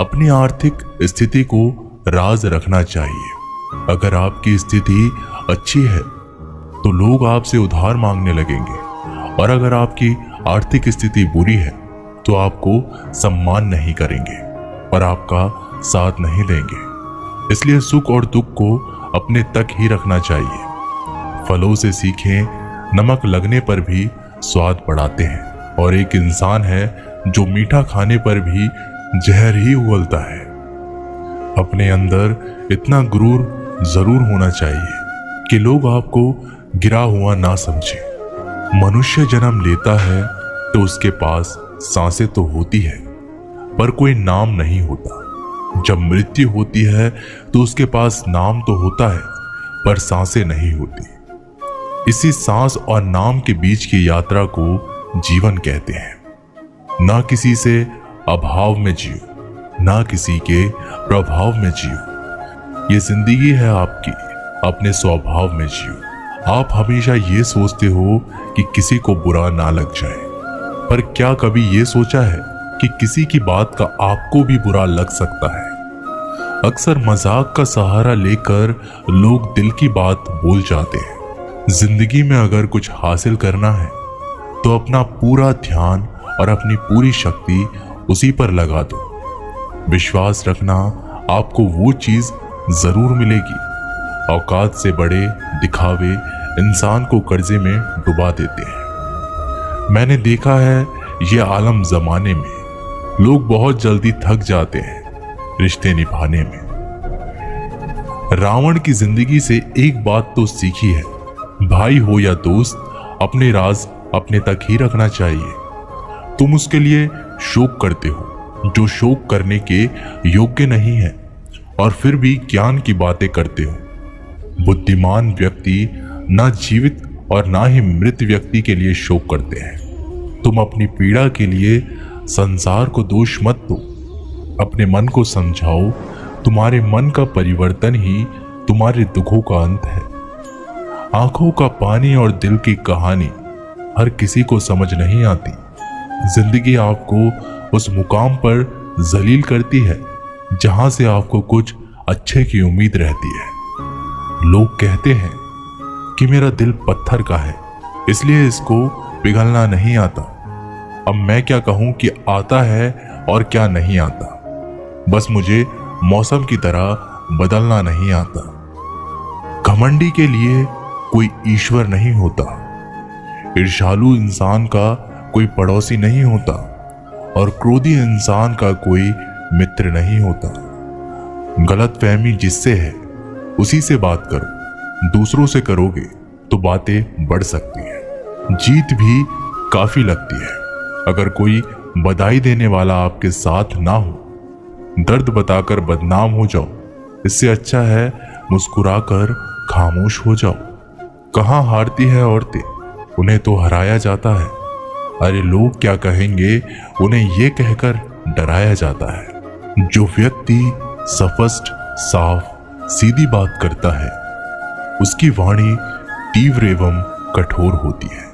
अपनी आर्थिक स्थिति को राज रखना चाहिए। अगर आपकी स्थिति अच्छी है तो लोग आपसे उधार मांगने लगेंगे, और अगर आपकी आर्थिक स्थिति बुरी है तो आपको सम्मान नहीं करेंगे और आपका साथ नहीं देंगे। इसलिए सुख और दुख को अपने तक ही रखना चाहिए। फलों से सीखें, नमक लगने पर भी स्वाद बढ़ाते हैं, और एक इंसान है जो मीठा खाने पर भी जहर ही उगलता है। अपने अंदर इतना गुरूर जरूर होना चाहिए कि लोग आपको गिरा हुआ ना समझे। मनुष्य जन्म लेता है तो उसके पास सांसें तो होती है पर कोई नाम नहीं होता। जब मृत्यु होती है तो उसके पास नाम तो होता है पर सांसें नहीं होती। इसी सांस और नाम के बीच की यात्रा को जीवन कहते हैं। ना किसी से अभाव में जियो, ना किसी के प्रभाव में जियो। ये जिंदगी है आपकी, अपने स्वभाव में जियो। आप हमेशा ये सोचते हो कि किसी को बुरा ना लग जाए, पर क्या कभी ये सोचा है कि किसी की बात का आपको भी बुरा लग सकता है? अक्सर मजाक का सहारा लेकर लोग दिल की बात बोल जाते हैं। जिंदगी में अगर कुछ हासिल करना है तो अपना पूरा ध्यान और अपनी पूरी शक्ति उसी पर लगा दो। विश्वास रखना, आपको वो चीज जरूर मिलेगी। औकात से बड़े दिखावे इंसान को कर्जे में डुबा देते हैं। मैंने देखा है ये आलम जमाने में लोग बहुत जल्दी थक जाते हैं रिश्ते निभाने में। रावण की जिंदगी से एक बात तो सीखी है, भाई हो या दोस्त, अपने राज अपने तक ही रखना चाहिए। तुम उसके लिए शोक करते हो जो शोक करने के योग्य नहीं है, और फिर भी ज्ञान की बातें करते हो। बुद्धिमान व्यक्ति ना जीवित और ना ही मृत व्यक्ति के लिए शोक करते हैं। तुम अपनी पीड़ा के लिए संसार को दोष मत दो, अपने मन को समझाओ। तुम्हारे मन का परिवर्तन ही तुम्हारे दुखों का अंत है। आंखों का पानी और दिल की कहानी हर किसी को समझ नहीं आती। जिंदगी आपको उस मुकाम पर जलील करती है जहां से आपको कुछ अच्छे की उम्मीद रहती है। लोग कहते हैं कि मेरा दिल पत्थर का है, इसलिए इसको पिघलना नहीं आता। अब मैं क्या कहूं कि आता है और क्या नहीं आता। बस मुझे मौसम की तरह बदलना नहीं आता। घमंडी के लिए कोई ईश्वर नहीं होता, ईर्ष्यालु इंसान का कोई पड़ोसी नहीं होता, और क्रोधी इंसान का कोई मित्र नहीं होता। गलतफहमी जिससे है उसी से बात करो। दूसरों से करोगे तो बातें बढ़ सकती हैं, जीत भी काफी लगती है। अगर कोई बधाई देने वाला आपके साथ ना हो, दर्द बताकर बदनाम हो जाओ। इससे अच्छा है मुस्कुराकर खामोश हो जाओ। कहाँ हारती है औरतें, उन्हें तो हराया जाता है। अरे लोग क्या कहेंगे, उन्हें ये कहकर डराया जाता है। जो व्यक्ति स्पष्ट, साफ, सीधी बात करता है उसकी वाणी तीव्र एवं कठोर होती है।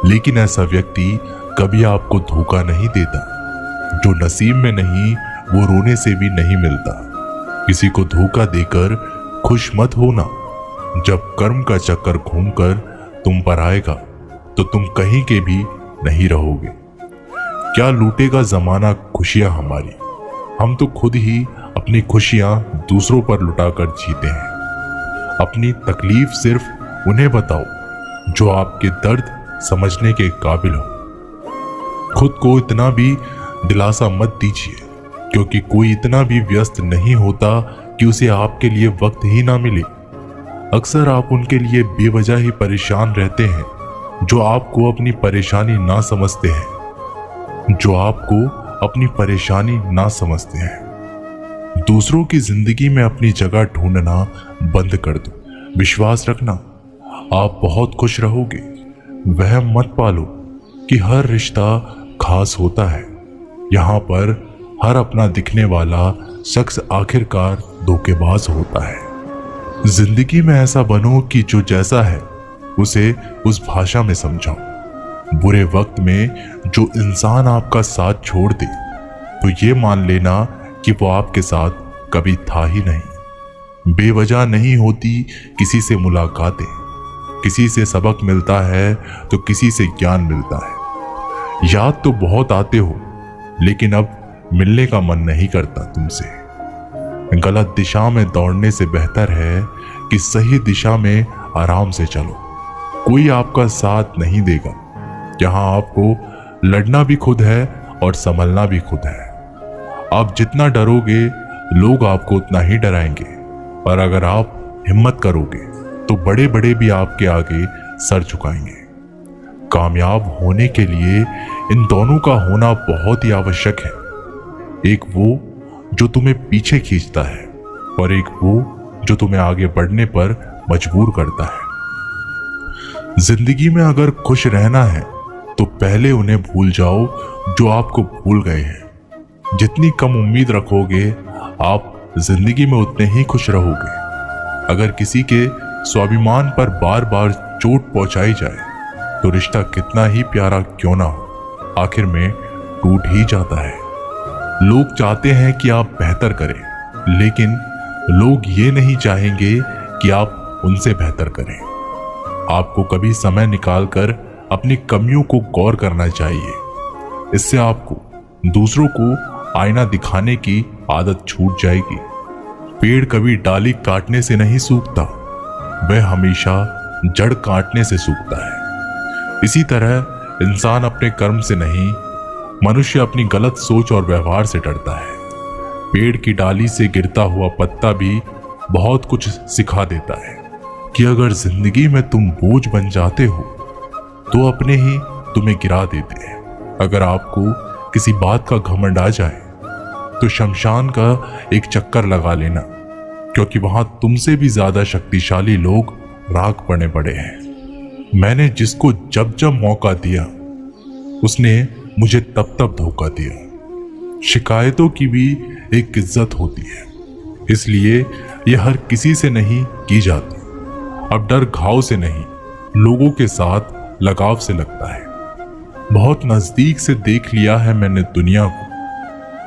लेकिन ऐसा व्यक्ति कभी आपको धोखा नहीं देता। जो नसीब में नहीं वो रोने से भी नहीं मिलता। किसी को धोखा देकर खुश मत होना। जब कर्म का चक्कर घूमकर तुम पर आएगा तो तुम कहीं के भी नहीं रहोगे। क्या लूटेगा जमाना खुशियां हमारी, हम तो खुद ही अपनी खुशियां दूसरों पर लुटाकर जीते हैं। अपनी तकलीफ सिर्फ उन्हें बताओ जो आपके दर्द समझने के काबिल हो। खुद को इतना भी दिलासा मत दीजिए, क्योंकि कोई इतना भी व्यस्त नहीं होता कि उसे आपके लिए वक्त ही ना मिले। अक्सर आप उनके लिए बेवजह ही परेशान रहते हैं जो आपको अपनी परेशानी ना समझते हैं, जो आपको अपनी परेशानी ना समझते हैं। दूसरों की जिंदगी में अपनी जगह ढूंढना बंद कर दो। विश्वास रखना, आप बहुत खुश रहोगे। वहम मत पालो कि हर रिश्ता खास होता है। यहाँ पर हर अपना दिखने वाला शख्स आखिरकार धोखेबाज होता है। जिंदगी में ऐसा बनो कि जो जैसा है उसे उस भाषा में समझाओ। बुरे वक्त में जो इंसान आपका साथ छोड़ दे तो ये मान लेना कि वो आपके साथ कभी था ही नहीं। बेवजह नहीं होती किसी से मुलाकातें, किसी से सबक मिलता है तो किसी से ज्ञान मिलता है। याद तो बहुत आते हो, लेकिन अब मिलने का मन नहीं करता तुमसे। गलत दिशा में दौड़ने से बेहतर है कि सही दिशा में आराम से चलो। कोई आपका साथ नहीं देगा। यहाँ आपको लड़ना भी खुद है और संभलना भी खुद है। आप जितना डरोगे लोग आपको उतना ही डराएंगे, और अगर आप हिम्मत करोगे तो बड़े बड़े भी आपके आगे सर झुकाएंगे। कामयाब होने के लिए इन दोनों का होना बहुत ही आवश्यक है। एक वो जो तुम्हें पीछे खींचता है, और एक वो जो तुम्हें आगे बढ़ने पर मजबूर करता है। जिंदगी में अगर खुश रहना है तो पहले उन्हें भूल जाओ जो आपको भूल गए हैं। जितनी कम उम्मीद रखोगे आप जिंदगी में उतने ही खुश रहोगे। अगर किसी के स्वाभिमान पर बार बार चोट पहुंचाई जाए तो रिश्ता कितना ही प्यारा क्यों ना हो, आखिर में टूट ही जाता है। लोग चाहते हैं कि आप बेहतर करें, लेकिन लोग ये नहीं चाहेंगे कि आप उनसे बेहतर करें। आपको कभी समय निकालकर अपनी कमियों को गौर करना चाहिए। इससे आपको दूसरों को आईना दिखाने की आदत छूट जाएगी। पेड़ कभी डाली काटने से नहीं सूखता, वह हमेशा जड़ काटने से सूखता है। इसी तरह इंसान अपने कर्म से नहीं, मनुष्य अपनी गलत सोच और व्यवहार से डरता है। पेड़ की डाली से गिरता हुआ पत्ता भी बहुत कुछ सिखा देता है कि अगर जिंदगी में तुम बोझ बन जाते हो तो अपने ही तुम्हें गिरा देते हैं। अगर आपको किसी बात का घमंड आ जाए तो शमशान का एक चक्कर लगा लेना, क्योंकि वहां तुमसे भी ज्यादा शक्तिशाली लोग राख पड़े पड़े हैं। मैंने जिसको जब जब मौका दिया उसने मुझे तब तब धोखा दिया। शिकायतों की भी एक इज्जत होती है, इसलिए यह हर किसी से नहीं की जाती। अब डर घाव से नहीं, लोगों के साथ लगाव से लगता है। बहुत नजदीक से देख लिया है मैंने दुनिया को,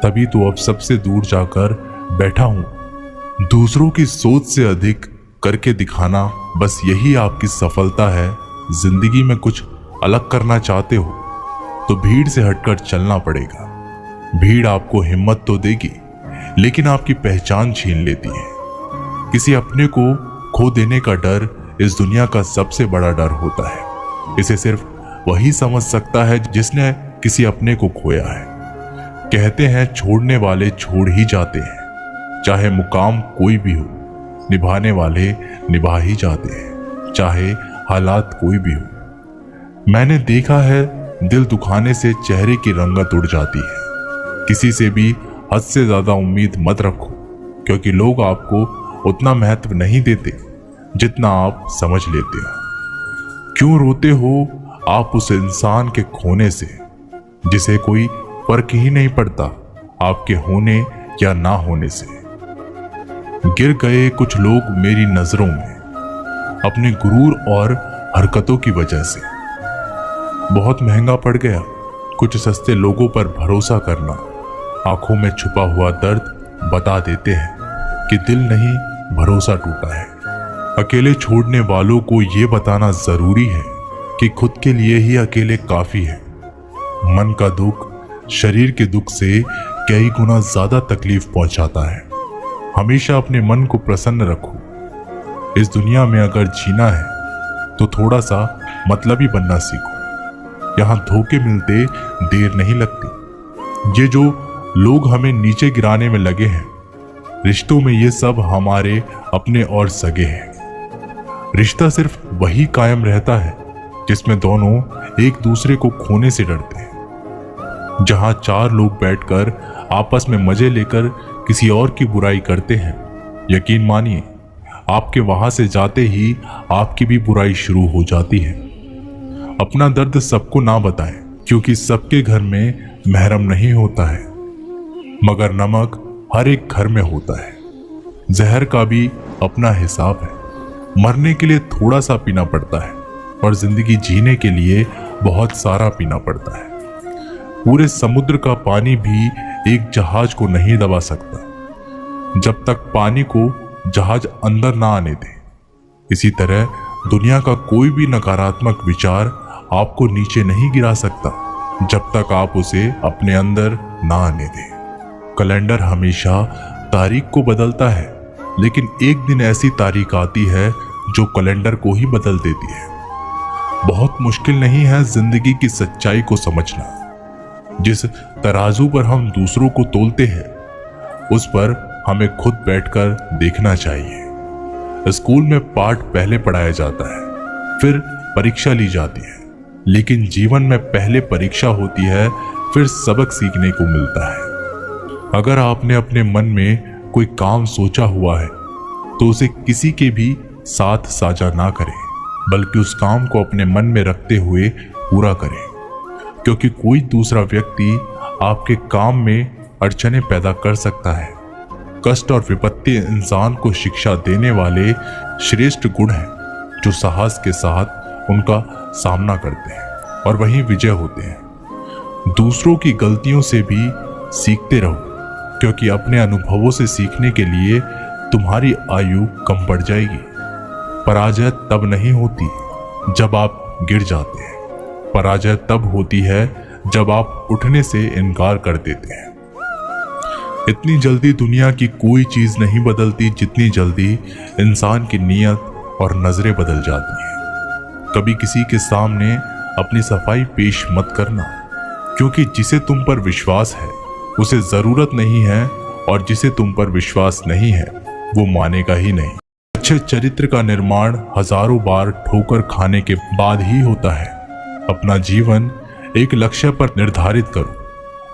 तभी तो अब सबसे दूर जाकर बैठा हूं। दूसरों की सोच से अधिक करके दिखाना, बस यही आपकी सफलता है। जिंदगी में कुछ अलग करना चाहते हो तो भीड़ से हटकर चलना पड़ेगा। भीड़ आपको हिम्मत तो देगी, लेकिन आपकी पहचान छीन लेती है। किसी अपने को खो देने का डर इस दुनिया का सबसे बड़ा डर होता है। इसे सिर्फ वही समझ सकता है जिसने किसी अपने को खोया है। कहते हैं छोड़ने वाले छोड़ ही जाते हैं, चाहे मुकाम कोई भी हो। निभाने वाले निभा ही जाते हैं, चाहे हालात कोई भी हो। मैंने देखा है दिल दुखाने से चेहरे की रंगत उड़ जाती है। किसी से भी हद से ज्यादा उम्मीद मत रखो, क्योंकि लोग आपको उतना महत्व नहीं देते जितना आप समझ लेते हो। क्यों रोते हो आप उस इंसान के खोने से जिसे कोई फर्क ही नहीं पड़ता आपके होने या ना होने से। गिर गए कुछ लोग मेरी नजरों में अपने गुरूर और हरकतों की वजह से। बहुत महंगा पड़ गया कुछ सस्ते लोगों पर भरोसा करना। आंखों में छुपा हुआ दर्द बता देते हैं कि दिल नहीं, भरोसा टूटा है। अकेले छोड़ने वालों को ये बताना जरूरी है कि खुद के लिए ही अकेले काफी है। मन का दुख शरीर के दुख से कई गुना ज्यादा तकलीफ पहुंचाता है। हमेशा अपने मन को प्रसन्न रखो। इस दुनिया में अगर जीना है तो थोड़ा सा मतलबी बनना सीखो। यहाँ धोखे मिलते देर नहीं लगती। ये जो लोग हमें नीचे गिराने में लगे हैं, रिश्तों में ये सब हमारे अपने और सगे हैं। रिश्ता सिर्फ वही कायम रहता है जिसमें दोनों एक दूसरे को खोने से डरते हैं। जहां चार लोग बैठकर आपस में मजे लेकर किसी और की बुराई करते हैं, यकीन मानिए आपके वहां से जाते ही आपकी भी बुराई शुरू हो जाती है। अपना दर्द सबको ना बताएं, क्योंकि सबके घर में महरम नहीं होता है, मगर नमक हर एक घर में होता है। जहर का भी अपना हिसाब है। मरने के लिए थोड़ा सा पीना पड़ता है और जिंदगी जीने के लिए बहुत सारा पीना पड़ता है। पूरे समुद्र का पानी भी एक जहाज को नहीं दबा सकता जब तक पानी को जहाज अंदर ना आने दे। इसी तरह दुनिया का कोई भी नकारात्मक विचार आपको नीचे नहीं गिरा सकता जब तक आप उसे अपने अंदर ना आने दें। कैलेंडर हमेशा तारीख को बदलता है, लेकिन एक दिन ऐसी तारीख आती है जो कैलेंडर को ही बदल देती है। बहुत मुश्किल नहीं है जिंदगी की सच्चाई को समझना। जिस तराजू पर हम दूसरों को तोलते हैं उस पर हमें खुद बैठकर देखना चाहिए। स्कूल में पाठ पहले पढ़ाया जाता है, फिर परीक्षा ली जाती है, लेकिन जीवन में पहले परीक्षा होती है, फिर सबक सीखने को मिलता है। अगर आपने अपने मन में कोई काम सोचा हुआ है तो उसे किसी के भी साथ साझा ना करें, बल्कि उस काम को अपने मन में रखते हुए पूरा करें, क्योंकि कोई दूसरा व्यक्ति आपके काम में अड़चने पैदा कर सकता है। कष्ट और विपत्ति इंसान को शिक्षा देने वाले श्रेष्ठ गुण हैं जो साहस के साथ उनका सामना करते हैं और वहीं विजय होते हैं। दूसरों की गलतियों से भी सीखते रहो, क्योंकि अपने अनुभवों से सीखने के लिए तुम्हारी आयु कम बढ़ जाएगी। पराजय तब नहीं होती जब आप गिर जाते हैं, पराजय तब होती है जब आप उठने से इनकार कर देते हैं। इतनी जल्दी दुनिया की कोई चीज नहीं बदलती जितनी जल्दी इंसान की नीयत और नजरें बदल जाती हैं। कभी किसी के सामने अपनी सफाई पेश मत करना, क्योंकि जिसे तुम पर विश्वास है उसे जरूरत नहीं है, और जिसे तुम पर विश्वास नहीं है वो मानेगा ही नहीं। अच्छे चरित्र का निर्माण हजारों बार ठोकर खाने के बाद ही होता है। अपना जीवन एक लक्ष्य पर निर्धारित करो,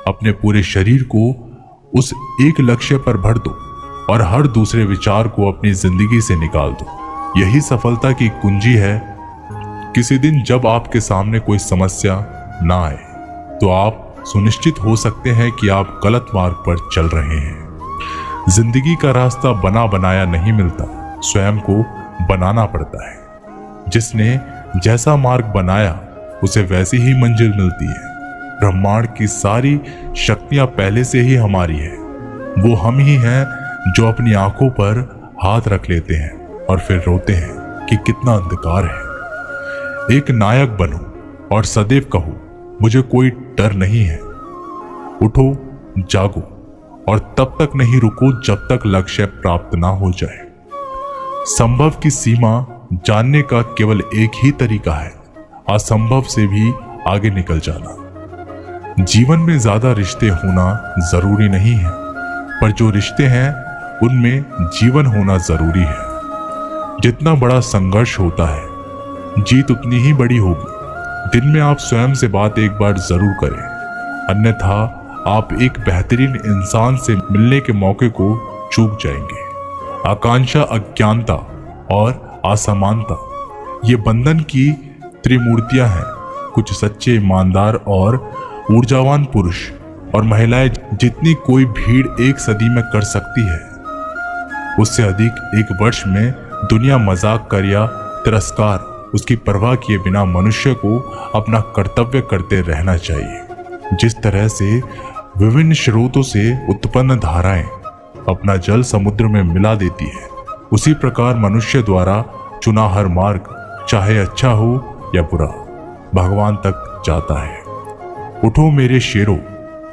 अपने पूरे शरीर को उस एक लक्ष्य पर भर दो और हर दूसरे विचार को अपनी जिंदगी से निकाल दो। यही सफलता की कुंजी है। किसी दिन जब आपके सामने कोई समस्या ना आए तो आप सुनिश्चित हो सकते हैं कि आप गलत मार्ग पर चल रहे हैं। जिंदगी का रास्ता बना बनाया नहीं मिलता, स्वयं को बनाना पड़ता है। जिसने जैसा मार्ग बनाया उसे वैसी ही मंजिल मिलती है। ब्रह्मांड की सारी शक्तियां पहले से ही हमारी है। वो हम ही हैं जो अपनी आंखों पर हाथ रख लेते हैं और फिर रोते हैं कि कितना अंधकार है। एक नायक बनो और सदैव कहो मुझे कोई डर नहीं है। उठो, जागो और तब तक नहीं रुको जब तक लक्ष्य प्राप्त ना हो जाए। संभव की सीमा जानने का केवल एक ही तरीका है, असंभव से भी आगे निकल जाना। जीवन में ज्यादा रिश्ते होना जरूरी नहीं है, पर जो रिश्ते हैं उनमें जीवन होना जरूरी है। जितना बड़ा संघर्ष होता है जीत उतनी ही बड़ी होगी। दिन में आप स्वयं से बात एक बार जरूर करें, अन्यथा आप एक बेहतरीन इंसान से मिलने के मौके को चूक जाएंगे। आकांक्षा, अज्ञानता और असमानता ये बंधन की त्रिमूर्तियां हैं। कुछ सच्चे, ईमानदार और ऊर्जावान पुरुष और महिलाएं जितनी कोई भीड़ एक सदी में कर सकती है, उससे अधिक एक वर्ष में दुनिया मजाक कर या तिरस्कार उसकी परवाह किए बिना मनुष्य को अपना कर्तव्य करते रहना चाहिए। जिस तरह से विभिन्न स्रोतों से उत्पन्न धाराएं अपना जल समुद्र में मिला देती है, उसी प्रकार मनुष्य द्वारा चुना हर मार्ग, चाहे अच्छा हो या बुरा, भगवान तक जाता है। उठो मेरे शेरों,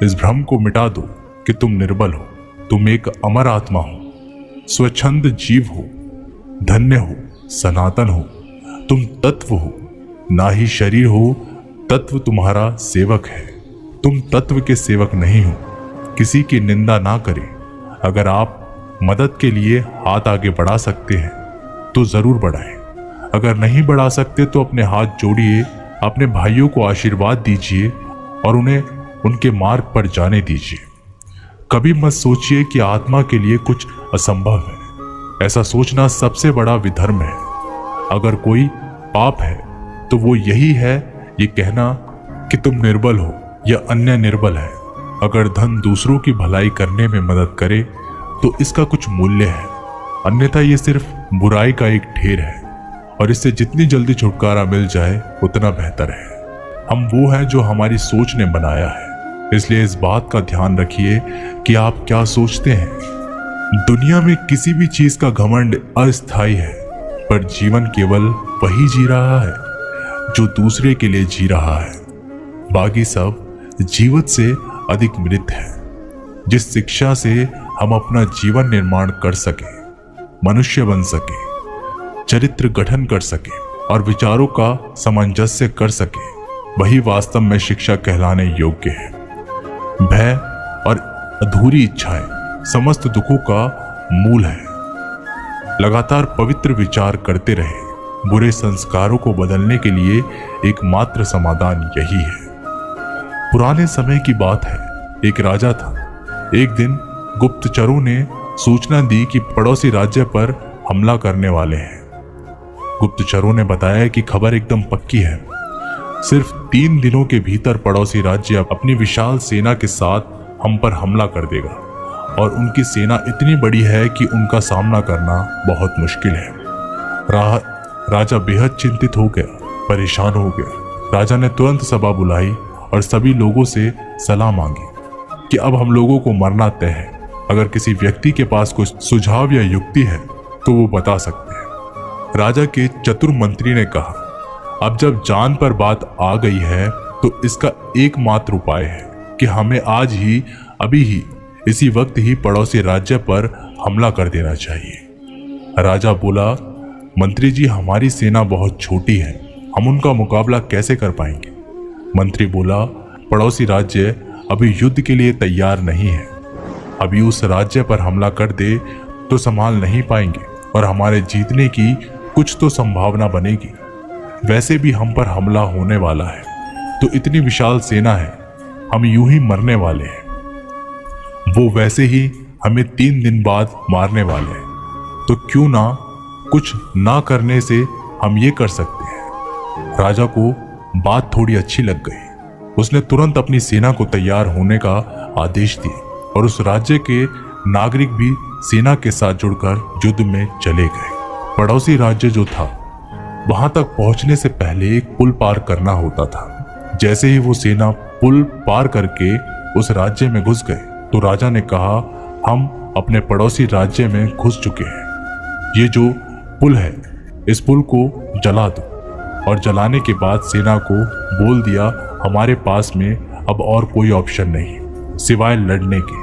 इस भ्रम को मिटा दो कि तुम निर्बल हो। तुम एक अमर आत्मा हो, स्वच्छंद जीव हो, धन्य हो, सनातन हो। तुम तत्व हो, ना ही शरीर हो। तत्व तुम्हारा सेवक है, तुम तत्व के सेवक नहीं हो। किसी की निंदा ना करें। अगर आप मदद के लिए हाथ आगे बढ़ा सकते हैं तो जरूर बढ़ाएं। अगर नहीं बढ़ा सकते तो अपने हाथ जोड़िए, अपने भाइयों को आशीर्वाद दीजिए और उन्हें उनके मार्ग पर जाने दीजिए। कभी मत सोचिए कि आत्मा के लिए कुछ असंभव है। ऐसा सोचना सबसे बड़ा विधर्म है। अगर कोई पाप है तो वो यही है, ये कहना कि तुम निर्बल हो या अन्य निर्बल है। अगर धन दूसरों की भलाई करने में मदद करे तो इसका कुछ मूल्य है, अन्यथा ये सिर्फ बुराई का एक ढेर है और इससे जितनी जल्दी छुटकारा मिल जाए उतना बेहतर है। हम वो हैं जो हमारी सोच ने बनाया है। इसलिए इस बात का ध्यान रखिए कि आप क्या सोचते हैं। दुनिया में किसी भी चीज का घमंड अस्थायी है, पर जीवन केवल वही जी रहा है जो दूसरे के लिए जी रहा है। बाकी सब जीवित से अधिक मृत है। जिस शिक्षा से हम अपना जीवन निर्माण कर सके, मनुष्य बन सके, चरित्र गठन कर सके और विचारों का सामंजस्य कर सके, वही वास्तव में शिक्षा कहलाने योग्य है। भय और अधूरी इच्छाएं समस्त दुखों का मूल है। लगातार पवित्र विचार करते रहे। बुरे संस्कारों को बदलने के लिए एकमात्र समाधान यही है। पुराने समय की बात है, एक राजा था। एक दिन गुप्तचरों ने सूचना दी कि पड़ोसी राज्य पर हमला करने वाले हैं। गुप्तचरों ने बताया कि खबर एकदम पक्की है। सिर्फ 3 दिनों के भीतर पड़ोसी राज्य अपनी विशाल सेना के साथ हम पर हमला कर देगा और उनकी सेना इतनी बड़ी है कि उनका सामना करना बहुत मुश्किल है। राजा बेहद चिंतित हो गया, परेशान हो गया। राजा ने तुरंत सभा बुलाई और सभी लोगों से सलाह मांगी कि अब हम लोगों को मरना तय है। अगर किसी व्यक्ति के पास कोई सुझाव या युक्ति है तो वो बता सकते हैं। राजा के चतुर मंत्री ने कहा, अब जब जान पर बात आ गई है तो इसका एकमात्र उपाय है कि हमें आज ही, अभी ही, इसी वक्त ही पड़ोसी राज्य पर हमला कर देना चाहिए। राजा बोला, मंत्री जी, हमारी सेना बहुत छोटी है, हम उनका मुकाबला कैसे कर पाएंगे? मंत्री बोला, पड़ोसी राज्य अभी युद्ध के लिए तैयार नहीं है। अभी उस राज्य पर हमला कर दे तो संभाल नहीं पाएंगे और हमारे जीतने की कुछ तो संभावना बनेगी। वैसे भी हम पर हमला होने वाला है, तो इतनी विशाल सेना है, हम यूं ही मरने वाले हैं। वो वैसे ही हमें 3 दिन बाद मारने वाले हैं, तो क्यों ना कुछ ना करने से हम ये कर सकते हैं। राजा को बात थोड़ी अच्छी लग गई। उसने तुरंत अपनी सेना को तैयार होने का आदेश दिया और उस राज्य के नागरिक भी सेना के साथ जुड़कर युद्ध में चले गए। पड़ोसी राज्य जो था, वहां तक पहुंचने से पहले एक पुल पार करना होता था। जैसे ही वो सेना पुल पार करके उस राज्य में घुस गए तो राजा ने कहा, हम अपने पड़ोसी राज्य में घुस चुके हैं। ये जो पुल है, इस पुल को जला दो। और जलाने के बाद सेना को बोल दिया, हमारे पास में अब और कोई ऑप्शन नहीं सिवाय लड़ने के।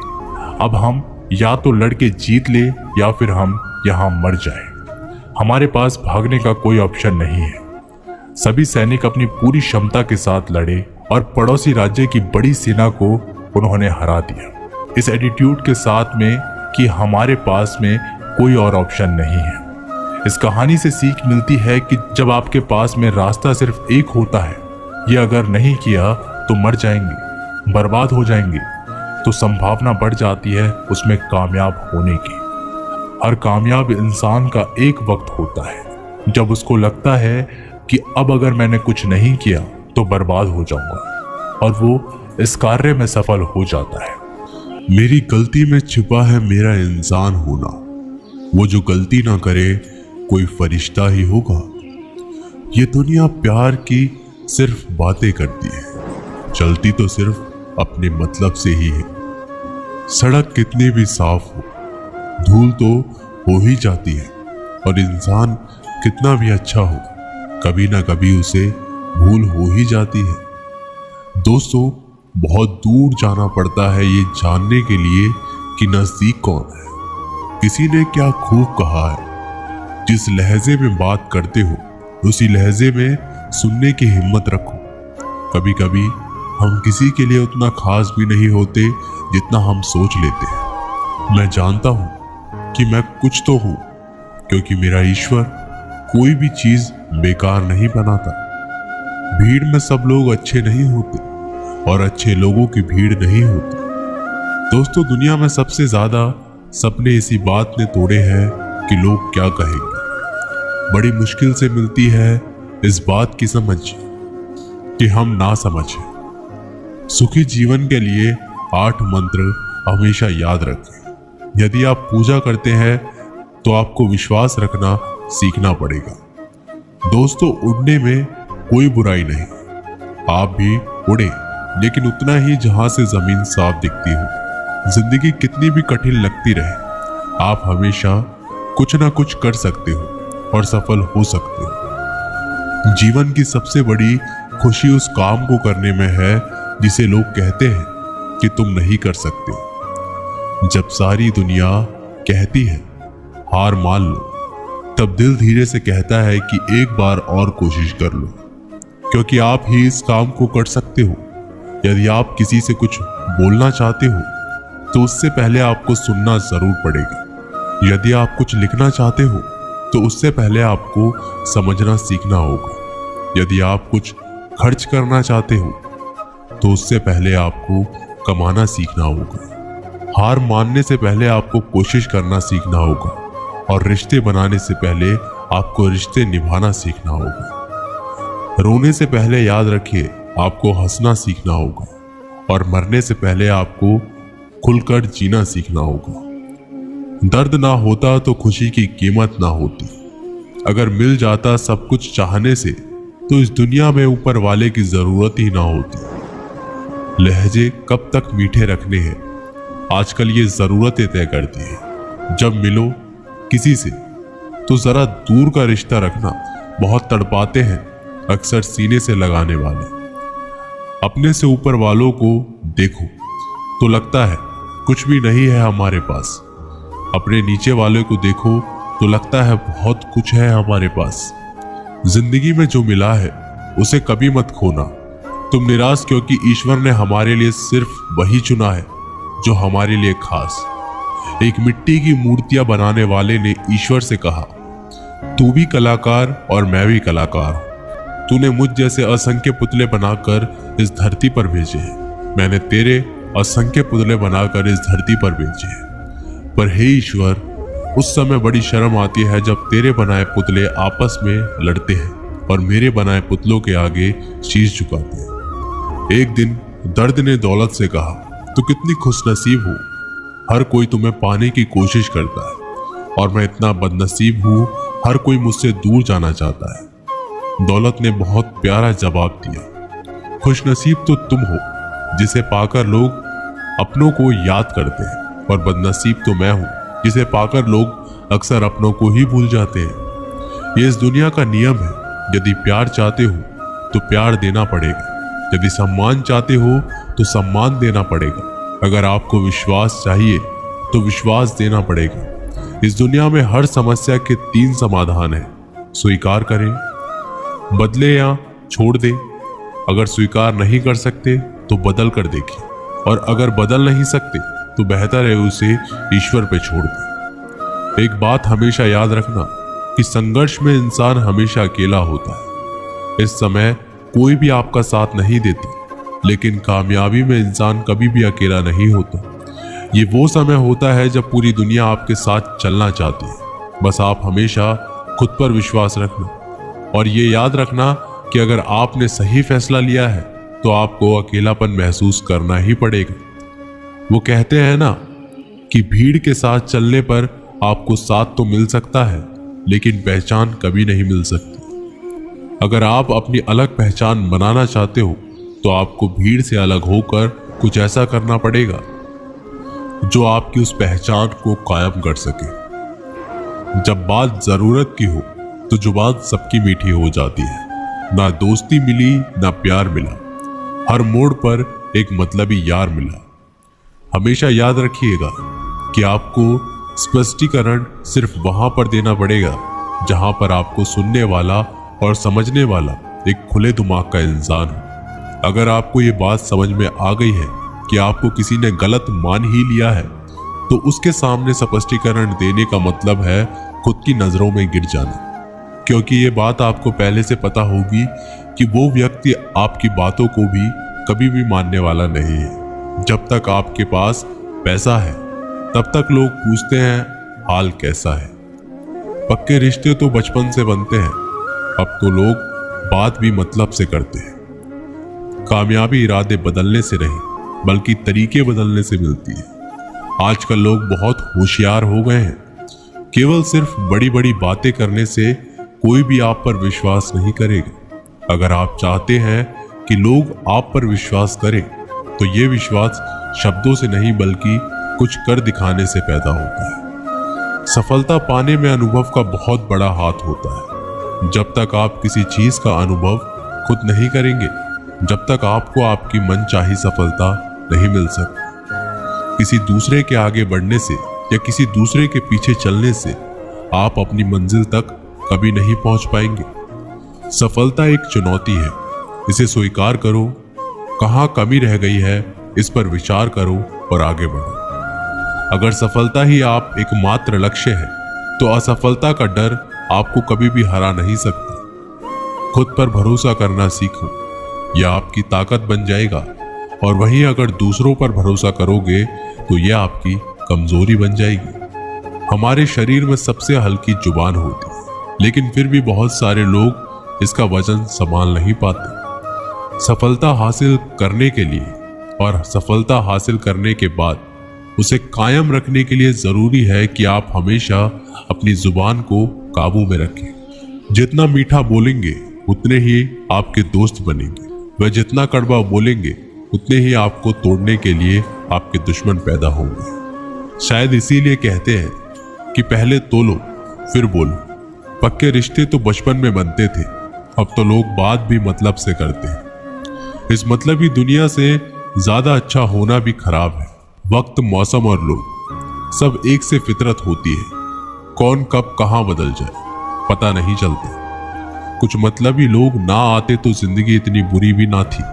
अब हम या तो लड़के जीत ले या फिर हम यहाँ मर जाए। हमारे पास भागने का कोई ऑप्शन नहीं है। सभी सैनिक अपनी पूरी क्षमता के साथ लड़े और पड़ोसी राज्य की बड़ी सेना को उन्होंने हरा दिया, इस एटीट्यूड के साथ में कि हमारे पास में कोई और ऑप्शन नहीं है। इस कहानी से सीख मिलती है कि जब आपके पास में रास्ता सिर्फ एक होता है, ये अगर नहीं किया तो मर जाएंगे, बर्बाद हो जाएंगे, तो संभावना बढ़ जाती है उसमें कामयाब होने की। हर कामयाब इंसान का एक वक्त होता है जब उसको लगता है कि अब अगर मैंने कुछ नहीं किया तो बर्बाद हो जाऊंगा, और वो इस कार्य में सफल हो जाता है। मेरी गलती में छिपा है मेरा इंसान होना। वो जो गलती ना करे कोई फरिश्ता ही होगा। ये दुनिया प्यार की सिर्फ बातें करती है, चलती तो सिर्फ अपने मतलब से ही है। सड़क कितनी भी साफ हो, धूल तो हो ही जाती है, और इंसान कितना भी अच्छा हो, कभी ना कभी उसे भूल हो ही जाती है। दोस्तों, बहुत दूर जाना पड़ता है ये जानने के लिए कि नजदीक कौन है। किसी ने क्या खूब कहा है, जिस लहजे में बात करते हो उसी लहजे में सुनने की हिम्मत रखो। कभी कभी हम किसी के लिए उतना खास भी नहीं होते जितना हम सोच लेते हैं। मैं जानता हूं कि मैं कुछ तो हूं, क्योंकि मेरा ईश्वर कोई भी चीज बेकार नहीं बनाता। भीड़ में सब लोग अच्छे नहीं होते और अच्छे लोगों की भीड़ नहीं होती। दोस्तों, दुनिया में सबसे ज्यादा सपने इसी बात ने तोड़े हैं कि लोग क्या कहेंगे। बड़ी मुश्किल से मिलती है इस बात की समझ कि हम ना समझें। सुखी जीवन के लिए 8 मंत्र हमेशा याद रखें। यदि आप पूजा करते हैं तो आपको विश्वास रखना सीखना पड़ेगा। दोस्तों, उड़ने में कोई बुराई नहीं, आप भी उड़े लेकिन उतना ही जहां से जमीन साफ दिखती हो। जिंदगी कितनी भी कठिन लगती रहे, आप हमेशा कुछ ना कुछ कर सकते हो और सफल हो सकते हो। जीवन की सबसे बड़ी खुशी उस काम को करने में है जिसे लोग कहते हैं कि तुम नहीं कर सकते। जब सारी दुनिया कहती है हार मान लो, तब दिल धीरे से कहता है कि एक बार और कोशिश कर लो, क्योंकि आप ही इस काम को कर सकते हो। यदि आप किसी से कुछ बोलना चाहते हो तो उससे पहले आपको सुनना जरूर पड़ेगा। यदि आप कुछ लिखना चाहते हो तो उससे पहले आपको समझना सीखना होगा। यदि आप कुछ खर्च करना चाहते हो तो उससे पहले आपको कमाना सीखना होगा। हार मानने से पहले आपको कोशिश करना सीखना होगा और रिश्ते बनाने से पहले आपको रिश्ते निभाना सीखना होगा। रोने से पहले याद रखिए आपको हंसना सीखना होगा और मरने से पहले आपको खुलकर जीना सीखना होगा। दर्द ना होता तो खुशी की कीमत ना होती। अगर मिल जाता सब कुछ चाहने से तो इस दुनिया में ऊपर वाले की जरूरत ही ना होती। लहजे कब तक मीठे रखने हैं, आजकल ये जरूरतें तय करती है। जब मिलो किसी से तो जरा दूर का रिश्ता रखना। बहुत तड़पाते हैं अक्सर सीने से लगाने वाले। अपने से ऊपर वालों को देखो तो लगता है कुछ भी नहीं है हमारे पास। अपने नीचे वाले को देखो तो लगता है बहुत कुछ है हमारे पास। जिंदगी में जो मिला है उसे कभी मत खोना। तुम निराश क्योंकि ईश्वर ने हमारे लिए सिर्फ वही चुना है जो हमारे लिए खास। एक मिट्टी की मूर्तियां बनाने वाले ने ईश्वर से कहा, तू भी कलाकार और मैं भी कलाकार हूं। तूने मुझ जैसे असंख्य पुतले बनाकर इस धरती पर भेजे हैं, मैंने तेरे असंख्य पुतले बनाकर इस धरती पर भेजे हैं। पर हे ईश्वर, उस समय बड़ी शर्म आती है जब तेरे बनाए पुतले आपस में लड़ते हैं और मेरे बनाए पुतलों के आगे शीश झुकाते हैं। एक दिन दर्द ने दौलत से कहा, तू कितनी खुशनसीब हो, हर कोई तुम्हें पाने की कोशिश करता है और मैं इतना बदनसीब हूं, हर कोई मुझसे दूर जाना चाहता है। दौलत ने बहुत प्यारा जवाब दिया, खुशनसीब तो तुम हो जिसे पाकर लोग अपनों को याद करते हैं, और बदनसीब तो मैं हूं जिसे पाकर लोग अक्सर अपनों को ही भूल जाते हैं। ये इस दुनिया का नियम है। यदि प्यार चाहते हो तो प्यार देना पड़ेगा, यदि सम्मान चाहते हो तो सम्मान देना पड़ेगा, अगर आपको विश्वास चाहिए तो विश्वास देना पड़ेगा। इस दुनिया में हर समस्या के 3 समाधान हैं, स्वीकार करें, बदले या छोड़ दें। अगर स्वीकार नहीं कर सकते तो बदल कर देखिए, और अगर बदल नहीं सकते तो बेहतर है उसे ईश्वर पे छोड़ दें। एक बात हमेशा याद रखना कि संघर्ष में इंसान हमेशा अकेला होता है। इस समय कोई भी आपका साथ नहीं देता, लेकिन कामयाबी में इंसान कभी भी अकेला नहीं होता। ये वो समय होता है जब पूरी दुनिया आपके साथ चलना चाहती है। बस आप हमेशा खुद पर विश्वास रखना और ये याद रखना कि अगर आपने सही फैसला लिया है तो आपको अकेलापन महसूस करना ही पड़ेगा। वो कहते हैं ना कि भीड़ के साथ चलने पर आपको साथ तो मिल सकता है, लेकिन पहचान कभी नहीं मिल सकती। अगर आप अपनी अलग पहचान बनाना चाहते हो तो आपको भीड़ से अलग होकर कुछ ऐसा करना पड़ेगा जो आपकी उस पहचान को कायम कर सके। जब बात जरूरत की हो तो जुबान सबकी मीठी हो जाती है। ना दोस्ती मिली ना प्यार मिला, हर मोड़ पर एक मतलबी यार मिला। हमेशा याद रखिएगा कि आपको स्पष्टीकरण सिर्फ वहां पर देना पड़ेगा जहां पर आपको सुनने वाला और समझने वाला एक खुले दिमाग का इंसान हो। अगर आपको ये बात समझ में आ गई है कि आपको किसी ने गलत मान ही लिया है तो उसके सामने स्पष्टीकरण देने का मतलब है खुद की नजरों में गिर जाना, क्योंकि ये बात आपको पहले से पता होगी कि वो व्यक्ति आपकी बातों को भी कभी भी मानने वाला नहीं है। जब तक आपके पास पैसा है तब तक लोग पूछते हैं हाल कैसा है। पक्के रिश्ते तो बचपन से बनते हैं, अब तो लोग बात भी मतलब से करते हैं। कामयाबी इरादे बदलने से नहीं बल्कि तरीके बदलने से मिलती है। आजकल लोग बहुत होशियार हो गए हैं, केवल सिर्फ बड़ी बड़ी बातें करने से कोई भी आप पर विश्वास नहीं करेगा। अगर आप चाहते हैं कि लोग आप पर विश्वास करें, तो ये विश्वास शब्दों से नहीं बल्कि कुछ कर दिखाने से पैदा होता है। सफलता पाने में अनुभव का बहुत बड़ा हाथ होता है। जब तक आप किसी चीज का अनुभव खुद नहीं करेंगे, जब तक आपको आपकी मनचाही सफलता नहीं मिल सकती। किसी दूसरे के आगे बढ़ने से या किसी दूसरे के पीछे चलने से आप अपनी मंजिल तक कभी नहीं पहुंच पाएंगे। सफलता एक चुनौती है, इसे स्वीकार करो। कहाँ कमी रह गई है, इस पर विचार करो और आगे बढ़ो। अगर सफलता ही आप एकमात्र लक्ष्य है, तो असफलता का डर आपको कभी भी हरा नहीं सकता। खुद पर भरोसा करना सीखो, यह आपकी ताकत बन जाएगा। और वहीं अगर दूसरों पर भरोसा करोगे तो यह आपकी कमजोरी बन जाएगी। हमारे शरीर में सबसे हल्की जुबान होती है, लेकिन फिर भी बहुत सारे लोग इसका वजन संभाल नहीं पाते। सफलता हासिल करने के लिए और सफलता हासिल करने के बाद उसे कायम रखने के लिए जरूरी है कि आप हमेशा अपनी जुबान को काबू में रखें। जितना मीठा बोलेंगे उतने ही आपके दोस्त बनेंगे, वह जितना कड़वा बोलेंगे उतने ही आपको तोड़ने के लिए आपके दुश्मन पैदा होंगे। शायद इसीलिए कहते हैं कि पहले तोलो फिर बोलो। पक्के रिश्ते तो बचपन में बनते थे, अब तो लोग बात भी मतलब से करते हैं। इस मतलबी दुनिया से ज्यादा अच्छा होना भी खराब है। वक्त, मौसम और लोग सब एक से फितरत होती है। कौन कब कहां बदल जाए पता नहीं चलता। कुछ मतलबी लोग ना आते तो जिंदगी इतनी बुरी भी ना थी।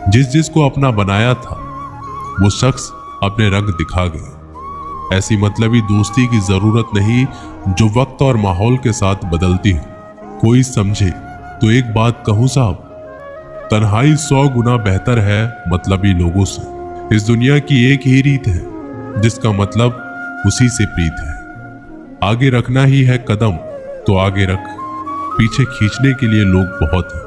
जिसको अपना बनाया था वो शख्स अपने रंग दिखा गया। ऐसी मतलबी दोस्ती की जरूरत नहीं जो वक्त और माहौल के साथ बदलती हो। कोई समझे तो एक बात कहूं साहब, तन्हाई 100 गुना बेहतर है मतलबी लोगों से। इस दुनिया की एक ही रीत है, जिसका मतलब उसी से प्रीत है। आगे रखना ही है कदम तो आगे रख, पीछे खींचने के लिए लोग बहुत हैं।